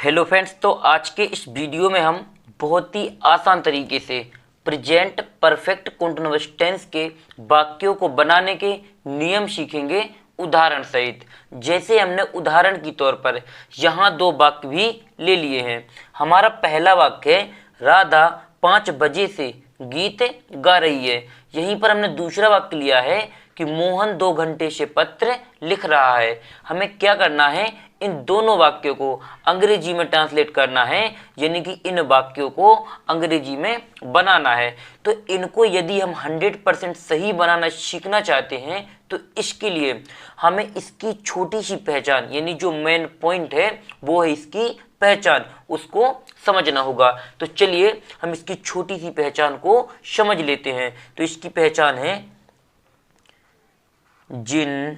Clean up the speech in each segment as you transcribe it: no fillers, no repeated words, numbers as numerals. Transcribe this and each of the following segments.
Hello friends, तो आज के इस वीडियो में हम बहुत ही आसान तरीके से प्रेजेंट परफेक्ट कंटीन्यूअस टेंस के वाक्यों को बनाने के नियम सीखेंगे उदाहरण सहित। जैसे हमने उदाहरण के तौर पर यहाँ दो वाक्य भी ले लिए हैं। हमारा पहला वाक्य है राधा 5 बजे से गीत गा रही है। यहीं पर हमने दूसरा वाक्य लिया है कि मोहन 2 घंटे से पत्र लिख रहा है। हमें क्या करना है, इन दोनों वाक्यों को अंग्रेजी में ट्रांसलेट करना है, यानी कि इन वाक्यों को अंग्रेजी में बनाना है। तो इनको यदि हम 100% सही बनाना सीखना चाहते हैं तो इसके लिए हमें इसकी छोटी सी पहचान, यानी जो मेन पॉइंट है वो है इसकी पहचान, उसको समझना होगा। तो चलिए हम इसकी छोटी सी पहचान को समझ लेते हैं। तो इसकी पहचान है जिन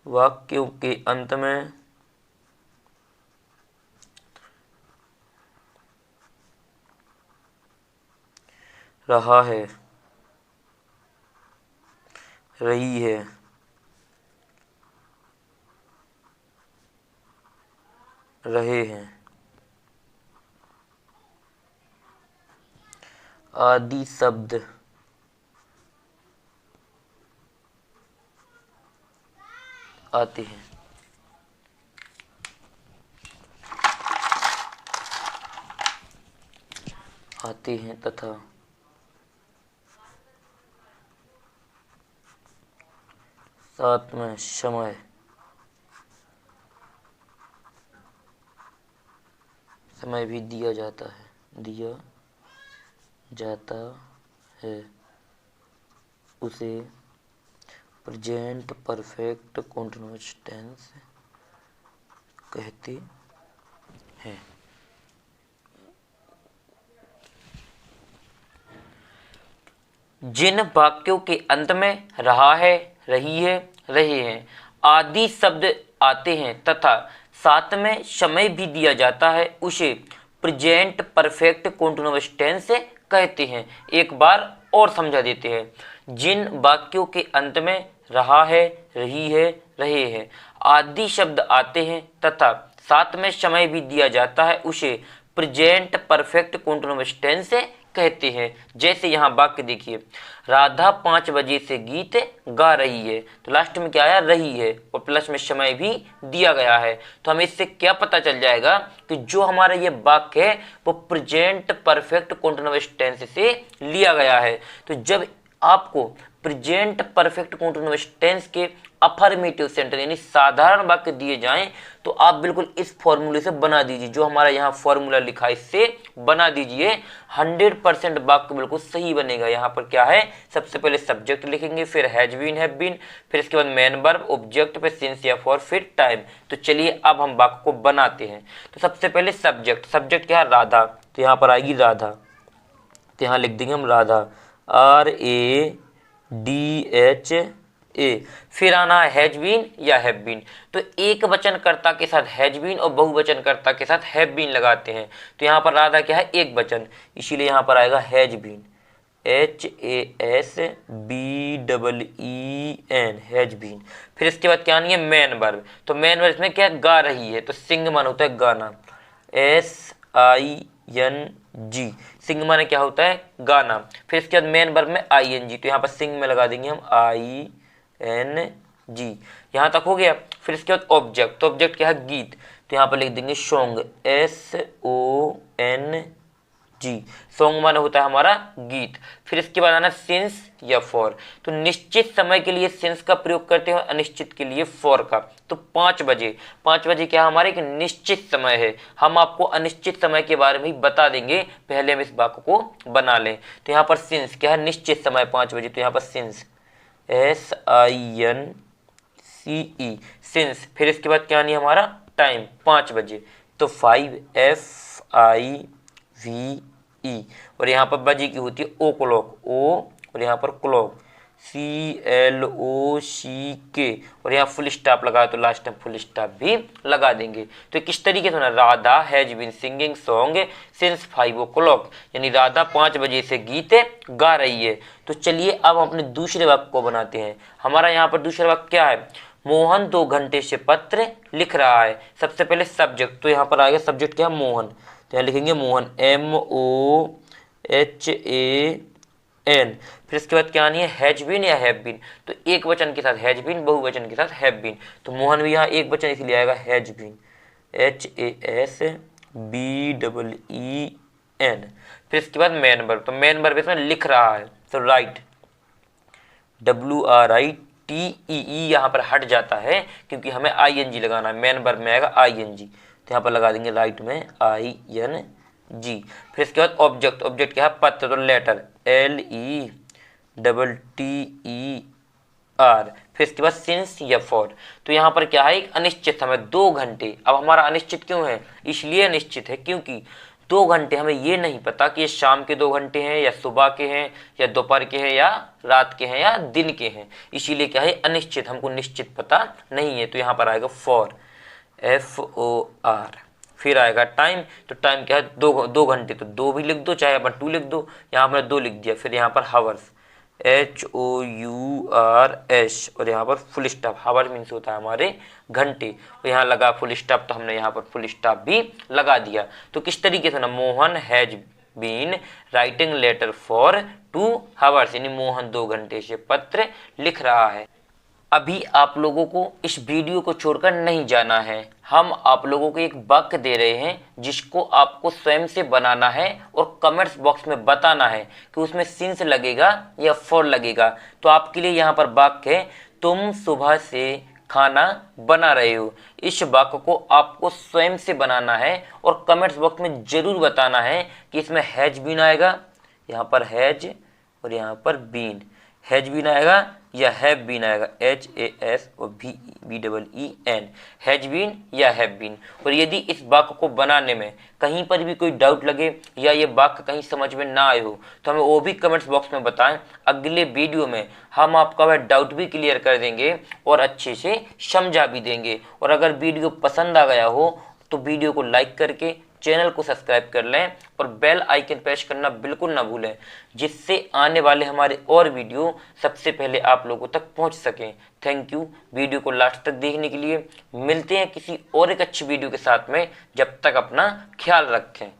वाक्यों के अंत में रहा है, रही है, रहे हैं आदि शब्द आते हैं। तथा साथ में समय भी दिया जाता है, उसे प्रेजेंट परफेक्ट कंटीन्यूअस टेंस कहते हैं। जिन वाक्यों के अंत में रहा है, रही है, रहे हैं आदि शब्द आते हैं तथा साथ में समय भी दिया जाता है, उसे प्रेजेंट परफेक्ट कंटीन्यूअस टेंस कहते हैं। एक बार और समझा देते हैं। जिन वाक्यों के अंत में रहा है, रही है, रहे हैं आदि शब्द आते हैं तथा साथ में समय भी दिया जाता है, उसे प्रेजेंट परफेक्ट कंटीन्यूअस टेंस कहते हैं। जैसे यहाँ वाक्य देखिए, राधा 5 बजे से गीत गा रही है, तो लास्ट में क्या आया, रही है, और प्लस में समय भी दिया गया है। तो हमें इससे क्या पता चल जाएगा कि जो हमारा ये वाक्य है वो प्रेजेंट परफेक्ट कंटीन्यूअस टेंस से लिया गया है। तो जब आपको प्रेजेंट परफेक्ट कंटीन्यूअस टेंस के अफर्मेटिव सेंटेंस यानी साधारण वाक्य दिए जाएं तो आप बिल्कुल इस फॉर्मूले से बना दीजिए। जो हमारा यहाँ फॉर्मूला लिखा है इससे बना दीजिए। 100% वाक्य बिल्कुल सही बनेगा। यहाँ पर क्या है, सबसे पहले सब्जेक्ट लिखेंगे, फिर हैज बीन, हैव बीन, फिर इसके बाद मेन वर्ब, ऑब्जेक्ट, फिर सिंस या फॉर, फिर टाइम। तो चलिए अब हम वाक्य को बनाते हैं। तो सबसे पहले सब्जेक्ट क्या है, राधा, तो यहाँ पर आएगी राधा, तो यहाँ लिख देंगे हम राधा, RADHA। फिर आना है हैज बीन या हैव बीन। तो एक वचनकर्ता के साथ हैज बीन और बहुवचनकर्ता के साथ हैव बीन लगाते हैं। तो यहाँ पर राधा क्या है, एक वचन, इसीलिए यहाँ पर आएगा has been, HASBEEN, has been. फिर इसके बाद क्या आनी है, मेन वर्ब। तो मेन वर्ब में क्या, गा रही है, तो सिंग मान होता है गाना, SING, सिंग माने क्या होता है, गाना। फिर इसके बाद मेन वर्ब में ING, तो यहाँ पर सिंग में लगा देंगे हम ING। यहाँ तक हो गया। फिर इसके बाद ऑब्जेक्ट, तो ऑब्जेक्ट क्या है, गीत, तो यहाँ पर लिख देंगे सॉन्ग, SONG, सॉन्ग माने होता है हमारा गीत। फिर इसके बाद आना सिंस या फॉर। तो निश्चित समय के लिए सिंस का प्रयोग करते हैं, अनिश्चित के लिए फॉर का। तो 5 बजे क्या हमारे एक निश्चित समय है। हम आपको अनिश्चित समय के बारे में बता देंगे, पहले हम इस वाक्य को बना लें। तो यहाँ पर सिंस क्या है, निश्चित समय 5 बजे, तो यहाँ पर सिंस SINCE, सिंस। फिर इसके बाद क्या नहीं हमारा टाइम, 5 बजे, तो 5FIVE, और यहाँ पर बजे की होती है ओ क्लॉक, ओ, और यहाँ पर क्लॉक, CLOCK और यहाँ फुल स्टॉप लगाया तो लास्ट में फुल स्टॉप भी लगा देंगे। तो किस तरीके से होना, Radha has been singing song since 5 o'clock, यानी राधा 5 बजे से गीत गा रही है। तो चलिए अब हम अपने दूसरे वाक्य को बनाते हैं। हमारा यहाँ पर दूसरा वाक्य क्या है, मोहन 2 घंटे से पत्र लिख रहा है। सबसे पहले सब्जेक्ट, तो यहाँ पर आएगा सब्जेक्ट क्या, मोहन, तो यहाँ लिखेंगे मोहन MOHAN। फिर इसके बाद क्या आनी है, हैज बीन या हैव बीन, तो एक वचन के साथ हैज बीन, बहुवचन के साथ हैव बीन, तो मोहन भी यहाँ एक वचन इसलिए आएगा हैज बीन, HASBEEN। फिर इसके बाद मैन वर्ब, तो मैन वर्ब इसमें लिख रहा है, तो राइट WRITEE यहाँ पर हट जाता है क्योंकि हमें ING लगाना है, मैन वर्ब में आएगा ING, तो यहाँ पर लगा देंगे राइट में ING। फिर इसके बाद ऑब्जेक्ट, ऑब्जेक्ट क्या है, पत्र, तो लेटर LETTER। फिर इसके बाद सिंस या फॉर, तो यहाँ पर क्या है, एक अनिश्चित समय 2 घंटे। अब हमारा अनिश्चित क्यों है, इसलिए अनिश्चित है क्योंकि 2 घंटे हमें ये नहीं पता कि ये शाम के 2 घंटे हैं या सुबह के हैं या दोपहर के हैं या रात के हैं या दिन के हैं, इसीलिए क्या है अनिश्चित, हमको निश्चित पता नहीं है। तो यहाँ पर आएगा फॉर FOR। फिर आएगा टाइम, तो टाइम क्या है, 2 घंटे, तो 2 भी लिख दो चाहे अपन 2 लिख दो, यहाँ पर 2 लिख दिया। फिर यहाँ पर हावर्स HOURS और यहाँ पर फुल स्टॉप, हावर मीन्स होता है हमारे घंटे, और यहाँ लगा फुल स्टॉप, तो हमने यहाँ पर फुल स्टॉप भी लगा दिया। तो किस तरीके से ना, Mohan has been writing letter for 2 hours, यानी मोहन 2 घंटे से पत्र लिख रहा है। अभी आप लोगों को इस वीडियो को छोड़कर नहीं जाना है, हम आप लोगों को एक वाक्य दे रहे हैं जिसको आपको स्वयं से बनाना है और कमेंट्स बॉक्स में बताना है कि उसमें सिंस लगेगा या फॉर लगेगा। तो आपके लिए यहाँ पर वाक्य है, तुम सुबह से खाना बना रहे हो। इस वाक्य को आपको स्वयं से बनाना है और कमेंट्स बॉक्स में जरूर बताना है कि इसमें हैज बीन आएगा, यहाँ पर हैज और यहाँ पर बीन, हैज बीन आएगा या हैव बीन आएगा, HAS और BEEN, हैज बीन या हैव बीन। और यदि इस वाक्य को बनाने में कहीं पर भी कोई डाउट लगे या ये वाक्य कहीं समझ में ना आए हो तो हमें वो भी कमेंट्स बॉक्स में बताएं। अगले वीडियो में हम आपका वह डाउट भी क्लियर कर देंगे और अच्छे से समझा भी देंगे। और अगर वीडियो पसंद आ गया हो तो वीडियो को लाइक करके चैनल को सब्सक्राइब कर लें और बेल आइकन प्रेस करना बिल्कुल ना भूलें, जिससे आने वाले हमारे और वीडियो सबसे पहले आप लोगों तक पहुंच सकें। थैंक यू वीडियो को लास्ट तक देखने के लिए। मिलते हैं किसी और एक अच्छी वीडियो के साथ में, जब तक अपना ख्याल रखें।